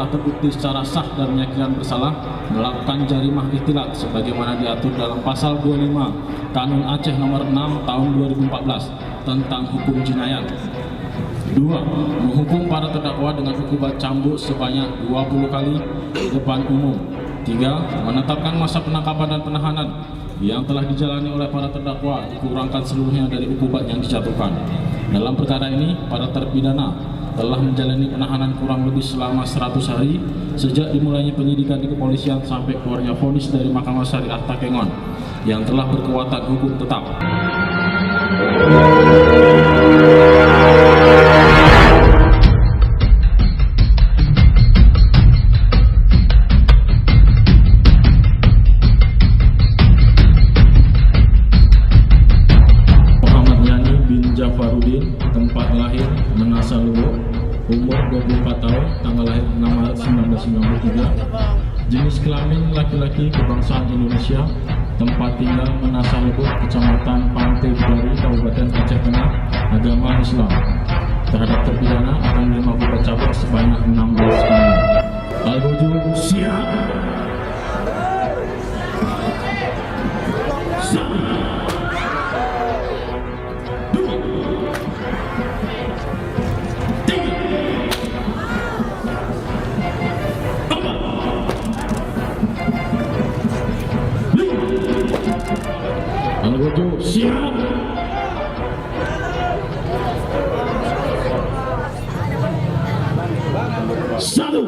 telah terbukti secara sah dan menyatakan bersalah melakukan jarimah ikhtilat sebagaimana diatur dalam pasal 25 Kanun Aceh nomor 6 tahun 2014 tentang hukum jinayat. 2. Menghukum para terdakwa dengan hukuman cambuk sebanyak 20 kali di depan umum. 3. Menetapkan masa penangkapan dan penahanan yang telah dijalani oleh para terdakwa dikurangkan seluruhnya dari hukuman yang dijatuhkan. Dalam perkara ini, para terpidana telah menjalani penahanan kurang lebih selama 100 hari sejak dimulainya penyidikan di kepolisian sampai keluarnya vonis dari Mahkamah Syariah Takengon yang telah berkekuatan hukum tetap. Jafarudin, tempat lahir Menasa Luwu, umur 24 tahun, tanggal lahir 6 Maret 1993, jenis kelamin laki-laki, kebangsaan Indonesia, tempat tinggal Menasa Luwu, Kecamatan Pantai Bidari, Kabupaten Aceh Tengah, agama Islam. Terhadap terpidana akan menerima hukuman cambuk sebanyak 16 kali. Al-Bojo siap. Al-Bojo siap. Satu.